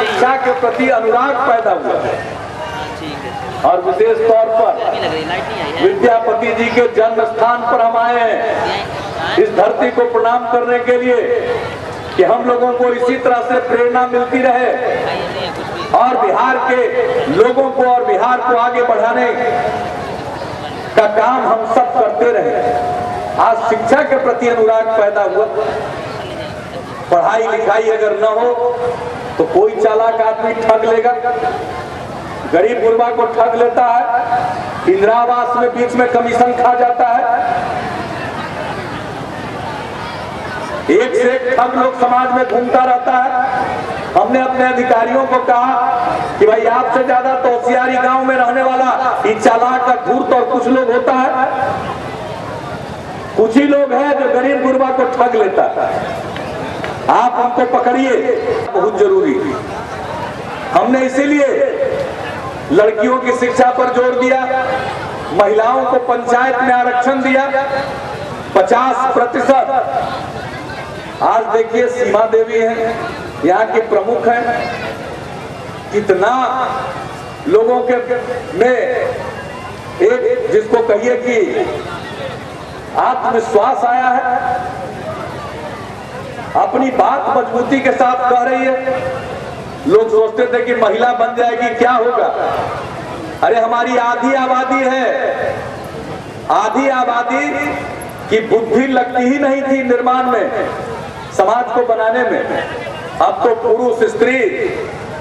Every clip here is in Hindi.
शिक्षा के प्रति अनुराग पैदा हुआ है। और विशेष तौर पर विद्यापति जी के जन्म स्थान पर हम आए हैं इस धरती को प्रणाम करने के लिए कि हम लोगों को इसी तरह से प्रेरणा मिलती रहे और बिहार के लोगों को और बिहार को आगे बढ़ाने का काम हम सब करते रहे। आज शिक्षा के प्रति अनुराग पैदा हुआ। पढ़ाई लिखाई अगर न हो तो कोई चालाक आदमी ठग लेगा, गरीब गुरबा को ठग लेता है, इंदिरा आवास में बीच में कमीशन खा जाता है। एक से एक ठग लोग समाज में घूमता रहता है। हमने अपने अधिकारियों को कहा कि भाई आपसे ज्यादा तो होशियारी गांव में रहने वाला ये चालाक का धूर्त और कुछ लोग होता है, कुछ ही लोग हैं जो गरीब गुरबा को ठग लेता है। आप हमको पकड़िए, बहुत जरूरी। हमने इसीलिए लड़कियों की शिक्षा पर जोर दिया, महिलाओं को पंचायत में आरक्षण दिया 50%। आज देखिए सीमा देवी हैं, यहाँ की प्रमुख हैं, कितना लोगों के में एक जिसको कहिए कि आत्मविश्वास आया है, अपनी बात मजबूती के साथ कह रही है। लोग सोचते थे कि महिला बन जाएगी क्या होगा, अरे हमारी आधी आबादी है, आधी आबादी की बुद्धि लगती ही नहीं थी निर्माण में, समाज को बनाने में। अब तो पुरुष स्त्री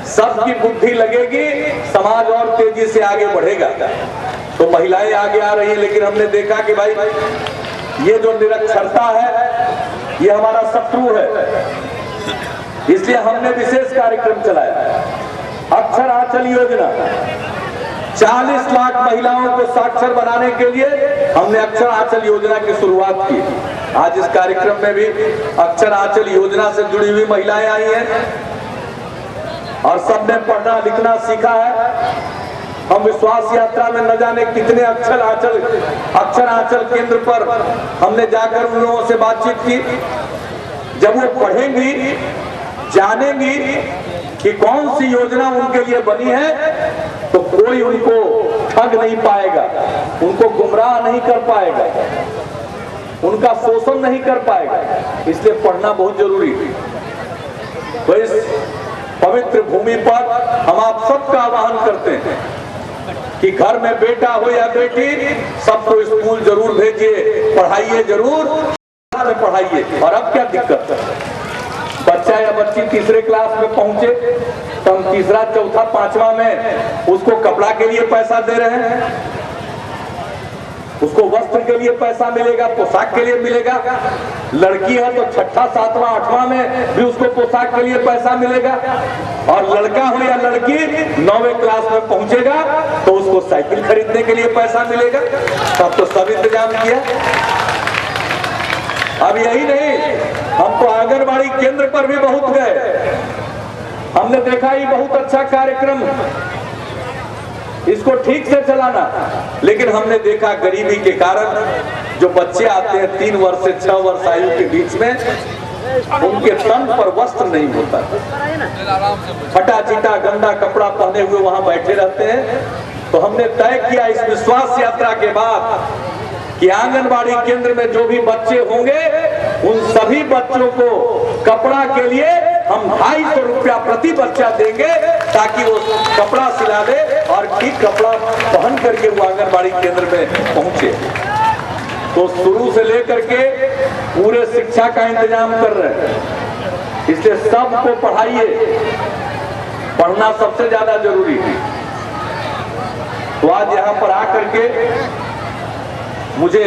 सबकी बुद्धि लगेगी, समाज और तेजी से आगे बढ़ेगा। तो महिलाएं आगे आ रही है, लेकिन हमने देखा कि भाई ये जो निरक्षरता है ये हमारा शत्रु है, इसलिए हमने विशेष कार्यक्रम चलाया, अक्षर आंचल योजना। 40 लाख महिलाओं को साक्षर बनाने के लिए हमने अक्षर आंचल योजना की शुरुआत की। आज इस कार्यक्रम में भी अक्षर आंचल योजना से जुड़ी हुई महिलाएं आई हैं और सबने पढ़ना लिखना सीखा है। हम विश्वास यात्रा में न जाने कितने अक्षर आंचल केंद्र पर हमने जाकर उन लोगों से बातचीत की। जब वो पढ़ेंगी, जानेंगी कि कौन सी योजना उनके लिए बनी है, तो कोई उनको ठग नहीं पाएगा, उनको गुमराह नहीं कर पाएगा, उनका शोषण नहीं कर पाएगा। इसलिए पढ़ना बहुत जरूरी है। तो इस पवित्र भूमि पर हम आप सबका आह्वान करते हैं कि घर में बेटा हो या बेटी, सबको स्कूल जरूर भेजिए, पढ़ाइए जरूर, पढ़ाइए। और अब क्या दिक्कत है, बच्चा या बच्ची तीसरे क्लास में पहुंचे तो हम तीसरा चौथा पांचवा में उसको कपड़ा के लिए पैसा दे रहे हैं, उसको वस्त्र के लिए पैसा मिलेगा, पोशाक के लिए मिलेगा। लड़की है तो छठा सातवां आठवां में भी उसको पोशाक के लिए पैसा मिलेगा। और लड़का हो या लड़की 9वीं क्लास में पहुंचेगा तो उसको साइकिल खरीदने के लिए पैसा मिलेगा। तब तो सब इंतजाम किया। अब यही नहीं, हम तो आंगनबाड़ी केंद्र पर भी बहुत गए, हमने देखा ये बहुत अच्छा कार्यक्रम, इसको ठीक से चलाना। लेकिन हमने देखा गरीबी के कारण जो बच्चे आते हैं 3 वर्ष से 6 वर्ष आयु के बीच में, उनके तन पर वस्त्र नहीं होता, फटा चिटा गंदा कपड़ा पहने हुए वहां बैठे रहते हैं। तो हमने तय किया इस विश्वास यात्रा के बाद कि आंगनबाड़ी केंद्र में जो भी बच्चे होंगे उन सभी बच्चों को कपड़ा के लिए हम 250 रुपया प्रति बच्चा देंगे, ताकि वो कपड़ा सिला दे और ठीक कपड़ा पहन करके वो आंगनबाड़ी केंद्र में पहुंचे। तो शुरू से लेकर के पूरे शिक्षा का इंतजाम कर रहे हैं। इसलिए सबको पढ़ाइए, पढ़ना सबसे ज्यादा जरूरी है। तो आज यहाँ पर आकर के मुझे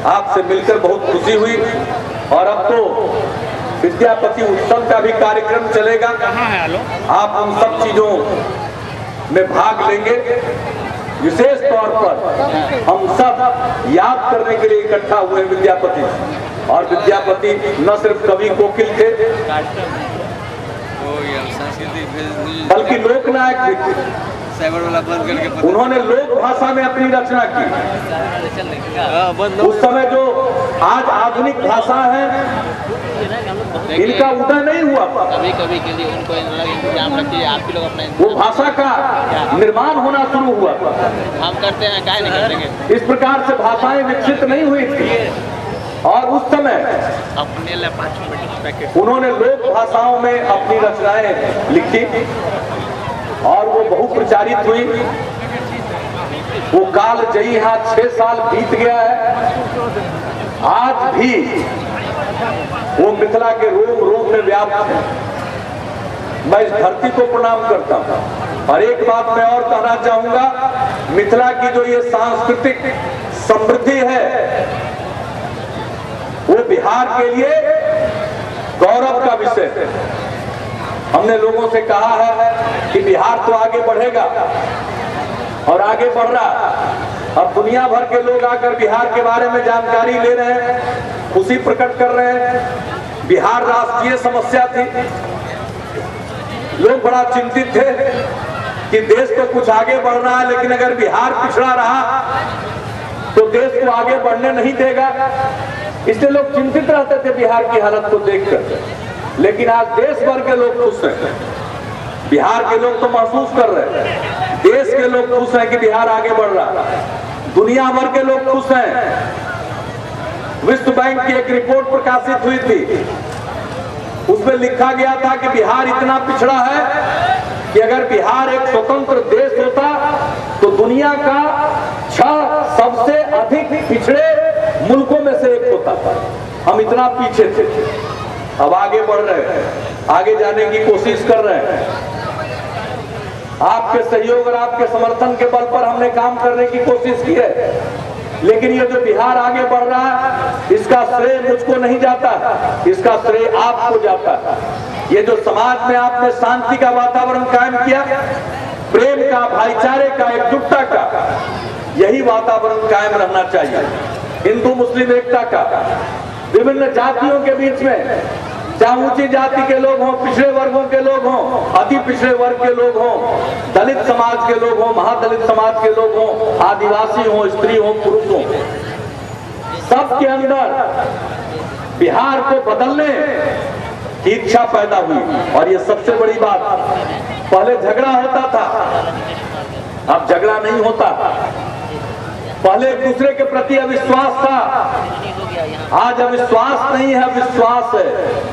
आपसे मिलकर बहुत खुशी हुई। और अब तो विद्यापति उत्सव का भी कार्यक्रम चलेगा, आप उन सब चीजों में भाग लेंगे। विशेष तौर पर हम सब याद करने के लिए इकट्ठा हुए विद्यापति, और विद्यापति न सिर्फ कवि कोकिल थे बल्कि लोकनायक भी थे। उन्होंने लोक भाषा में अपनी रचना की। उस समय जो आज आधुनिक भाषा है इनका उदय नहीं हुआ। कभी कभी के लिए उनको इंतजाम रखिए, आप भी लोग अपना वो भाषा का निर्माण होना शुरू हुआ। हम करते हैं, काहे नहीं करेंगे। इस प्रकार से भाषाएं विकसित नहीं हुई थी। और उस समय अपने उन्होंने लोक भाषाओं में अपनी रचनाएं लिखी और वो बहु प्रचारित हुई। वो काल जई यहाँ 6 साल बीत गया है, आज भी वो मिथिला के रोम रोम में व्याप्त है। मैं इस धरती को प्रणाम करता हूँ। और एक बात मैं और कहना चाहूंगा, मिथिला की जो ये सांस्कृतिक समृद्धि है वो बिहार के लिए गौरव का विषय है। हमने लोगों से कहा है कि बिहार तो आगे बढ़ेगा और आगे बढ़ रहा। अब दुनिया भर के लोग आकर बिहार के बारे में जानकारी ले रहे हैं, खुशी प्रकट कर रहे हैं। बिहार राष्ट्रीय समस्या थी, लोग बड़ा चिंतित थे कि देश तो कुछ आगे बढ़ रहा है, लेकिन अगर बिहार पिछड़ा रहा तो देश को आगे बढ़ने नहीं देगा। इसलिए लोग चिंतित रहते थे बिहार की हालत को देखकर। लेकिन आज देश भर के लोग खुश हैं। बिहार के लोग तो महसूस कर रहे हैं, देश के लोग खुश हैं कि बिहार आगे बढ़ रहा है, दुनिया भर के लोग खुश हैं। विश्व बैंक की एक रिपोर्ट प्रकाशित हुई थी, उसमें लिखा गया था कि बिहार इतना पिछड़ा है कि अगर बिहार एक स्वतंत्र देश होता तो दुनिया का 6 सबसे अधिक पिछड़े मुल्कों में से एक होता था। हम इतना पीछे थे, अब आगे बढ़ रहे हैं, आगे जाने की कोशिश कर रहे हैं। आपके सहयोग और आपके समर्थन के बल पर हमने काम करने की कोशिश की है। लेकिन ये जो बिहार आगे बढ़ रहा है, इसका श्रेय मुझको नहीं जाता, इसका श्रेय आपको जाता है। ये जो समाज में आपने शांति का वातावरण कायम किया, प्रेम का, भाईचारे का, एकजुटता का, यही वातावरण कायम रहना चाहिए। हिंदू मुस्लिम एकता का, विभिन्न जातियों के बीच में, चाहे ऊंची जाति के लोग हों, पिछड़े वर्गों के लोग हों, अति पिछड़े वर्ग के लोग हों, दलित समाज के लोग हों, महादलित समाज के लोग हों, आदिवासी हों, स्त्री हों, पुरुष हों, सबके अंदर बिहार को बदलने की इच्छा पैदा हुई। और ये सबसे बड़ी बात, पहले झगड़ा होता था, अब झगड़ा नहीं होता। पहले एक दूसरे के प्रति अविश्वास था, आज अविश्वास नहीं है, विश्वास है।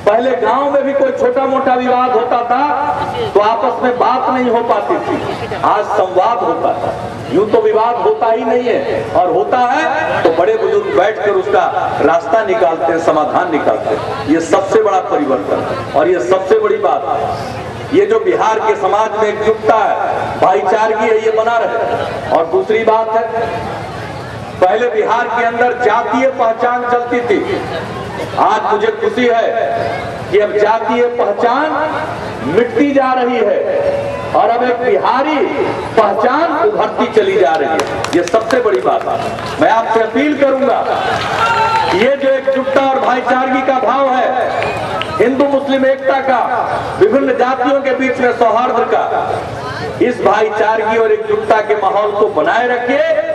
पहले गांव में भी कोई छोटा मोटा विवाद होता था तो आपस में बात नहीं हो पाती थी, आज संवाद होता था। यूं तो विवाद होता ही नहीं है, और होता है तो बड़े बुजुर्ग बैठकर उसका रास्ता निकालते हैं, समाधान निकालते हैं। ये सबसे बड़ा परिवर्तन है और ये सबसे बड़ी बात है। ये जो बिहार के समाज में एकजुटता है, भाईचारगी है, ये बना रहे। और दूसरी बात है, पहले बिहार के अंदर जातीय पहचान चलती थी, आज मुझे खुशी है कि अब जातीय पहचान मिटती जा रही है और अब एक बिहारी पहचान उभरती चली जा रही है। ये सबसे बड़ी बात है। मैं आपसे अपील करूंगा, ये जो एकजुटता और भाईचारगी का भाव है, हिंदू मुस्लिम एकता का, विभिन्न जातियों के बीच में सौहार्द का, इस भाईचारगी और एकजुटता के माहौल को बनाए रखिए।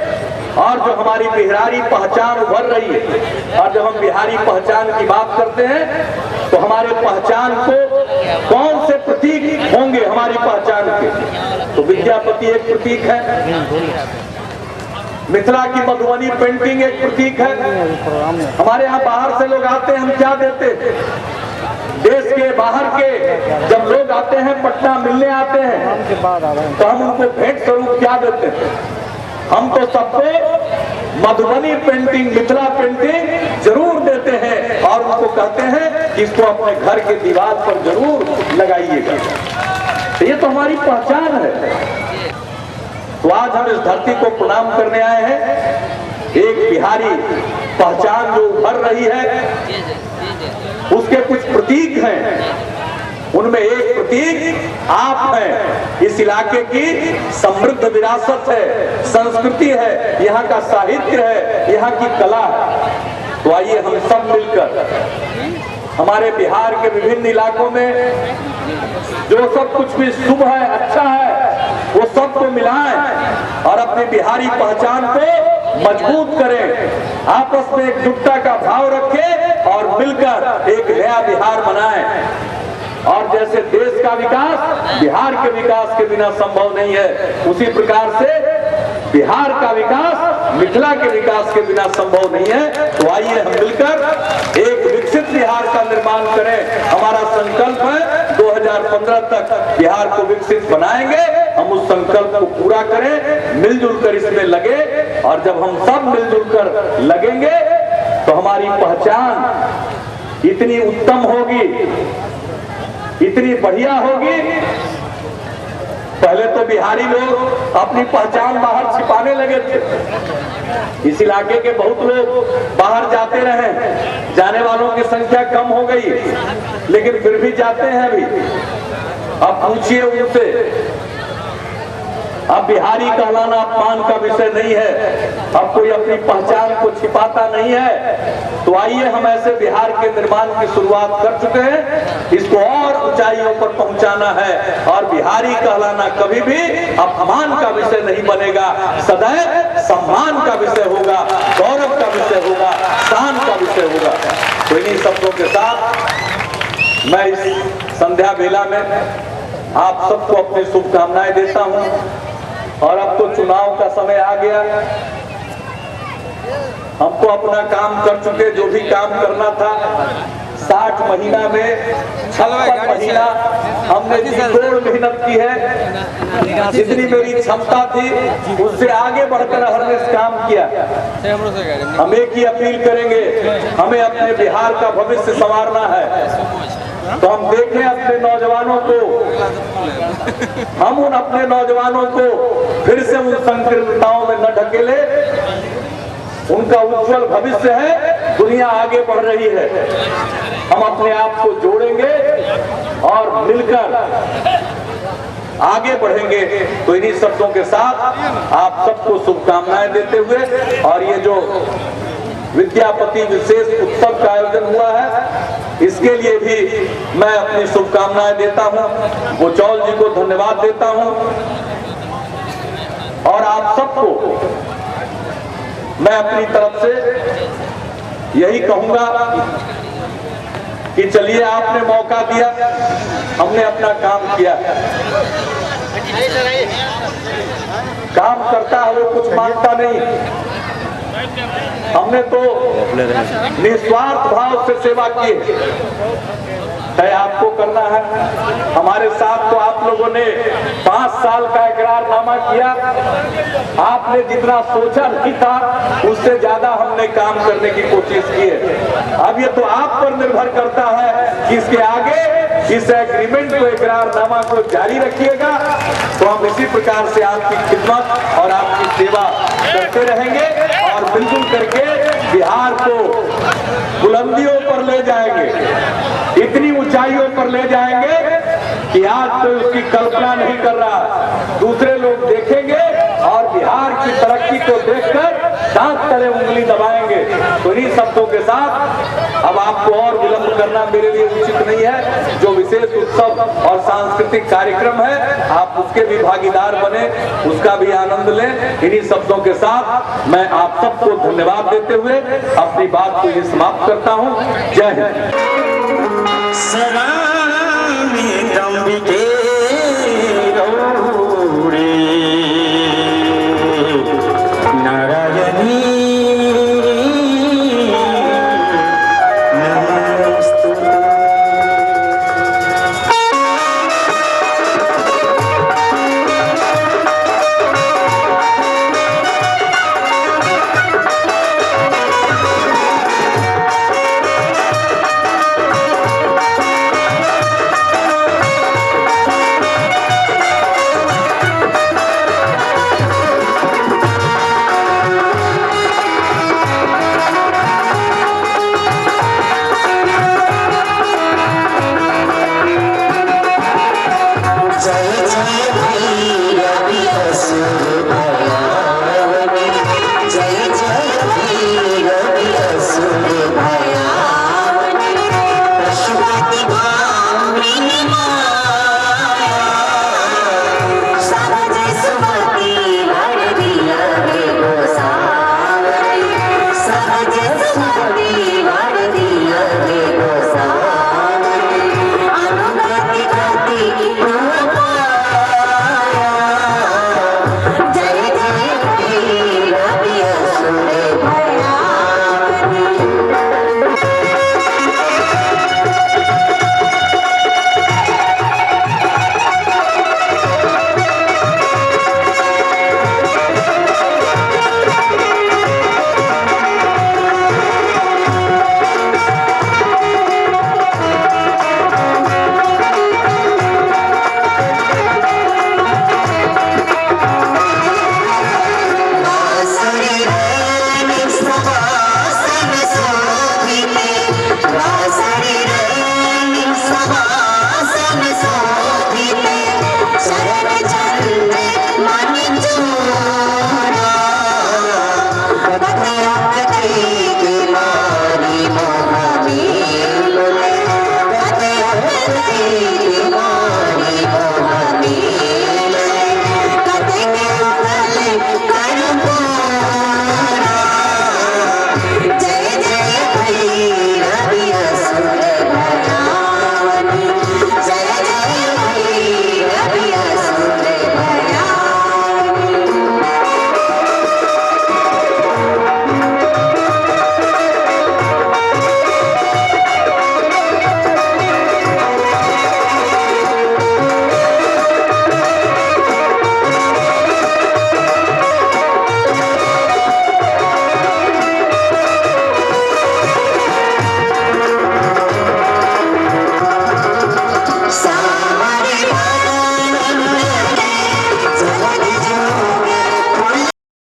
और जो हमारी बिहारी पहचान उभर रही है, और जब हम बिहारी पहचान की बात करते हैं तो हमारे पहचान को कौन से प्रतीक होंगे हमारी पहचान के, तो विद्यापति एक प्रतीक है, मिथिला की मधुबनी पेंटिंग एक प्रतीक है। हमारे यहाँ बाहर से लोग आते हैं, हम क्या देते हैं, देश के बाहर के जब लोग आते हैं, पटना मिलने आते हैं, तो हम उनको भेंट स्वरूप क्या देते हैं, हम तो सबको मधुबनी पेंटिंग, मिथिला पेंटिंग जरूर देते हैं और उनको कहते हैं कि इसको अपने घर के दीवार पर जरूर लगाइएगा। तो ये तो हमारी पहचान है। तो आज हम इस धरती को प्रणाम करने आए हैं। एक बिहारी पहचान जो उभर रही है, उसके कुछ प्रतीक हैं, उनमें एक प्रतीक आप हैं। इस इलाके की समृद्ध विरासत है, संस्कृति है, यहाँ का साहित्य है, यहाँ की कला है। तो आइए हम सब मिलकर हमारे बिहार के विभिन्न इलाकों में जो सब कुछ भी शुभ है, अच्छा है, वो सबको मिलाएं और अपनी बिहारी पहचान को मजबूत करें, आपस में एकजुटता का भाव रखें और मिलकर एक नया बिहार बनाएं। और जैसे देश का विकास बिहार के विकास के बिना संभव नहीं है, उसी प्रकार से बिहार का विकास मिथिला के विकास के बिना संभव नहीं है। तो आइए हम मिलकर एक विकसित बिहार का निर्माण करें। हमारा संकल्प है 2015 तक बिहार को विकसित बनाएंगे। हम उस संकल्प को पूरा करें, मिलजुल कर इसमें लगे। और जब हम सब मिलजुल कर लगेंगे तो हमारी पहचान इतनी उत्तम होगी, इतनी बढ़िया होगी। पहले तो बिहारी लोग अपनी पहचान बाहर छिपाने लगे थे। इस इलाके के बहुत लोग बाहर जाते रहे, जाने वालों की संख्या कम हो गई, लेकिन फिर भी जाते हैं अभी। अब पूछिए उनसे, अब बिहारी कहलाना अपमान का विषय नहीं है, अब कोई अपनी पहचान को छिपाता नहीं है। तो आइए हम ऐसे बिहार के निर्माण की शुरुआत कर चुके हैं, इसको और ऊंचाइयों पर पहुंचाना है। और बिहारी कहलाना कभी भी अपमान का विषय नहीं बनेगा, सदैव सम्मान का विषय होगा, गौरव का विषय होगा, शान का विषय होगा। तो इन्हीं शब्दों के साथ मैं इस संध्या बेला में आप सबको अपनी शुभकामनाएं देता हूं। और अब तो चुनाव का समय आ गया, हमको अपना काम कर चुके, जो भी काम करना था 60 महीना में 56 महीना हमने जोड़ मेहनत की है। जितनी मेरी क्षमता थी उससे आगे बढ़कर हमने इस काम किया। हम एक ही अपील करेंगे, हमें अपने बिहार का भविष्य संवारना है। तो हम देखें अपने नौजवानों को, हम उन अपने नौजवानों को फिर से उन संकीर्णताओं में न ढकेले। उनका उज्जवल भविष्य है, दुनिया आगे बढ़ रही है। हम अपने आप को जोड़ेंगे और मिलकर आगे बढ़ेंगे। तो इन्हीं शब्दों के साथ आप सबको शुभकामनाएं देते हुए, और ये जो विद्यापति विशेष उत्सव का आयोजन हुआ है, इसके लिए भी मैं अपनी शुभकामनाएं देता हूं। बोचौल जी को धन्यवाद देता हूं। और आप सबको मैं अपनी तरफ से यही कहूंगा कि चलिए, आपने मौका दिया, हमने अपना काम किया। काम करता है वो कुछ मांगता नहीं। हमने तो निस्वार्थ भाव से सेवा की है। आपको करना है, हमारे साथ तो आप लोगों ने 5 साल का इकरारनामा किया। आपने जितना सोचा नहीं था उससे ज्यादा हमने काम करने की कोशिश की है। अब ये तो आप पर निर्भर करता है कि इसके आगे इस एग्रीमेंट को, इकरारनामा को जारी रखिएगा। तो हम इसी प्रकार से आपकी खिदमत और आपकी सेवा करते रहेंगे और मिलजुल करके बिहार को बुलंदियों पर ले जाएंगे, इतनी ऊंचाइयों पर ले जाएंगे कि आज कोई उसकी कल्पना नहीं कर रहा। दूसरे लोग देखेंगे और बिहार की तरक्की को देखकर दांत तले उंगली दबाएंगे। तो इन्हीं शब्दों के साथ अब आपको और विलंब करना मेरे लिए उचित नहीं है। जो विशेष उत्सव और सांस्कृतिक कार्यक्रम है, आप उसके भी भागीदार बने, उसका भी आनंद लें। इन्हीं शब्दों के साथ मैं आप सबको धन्यवाद देते हुए अपनी बात को ये समाप्त करता हूँ। जय हिंद।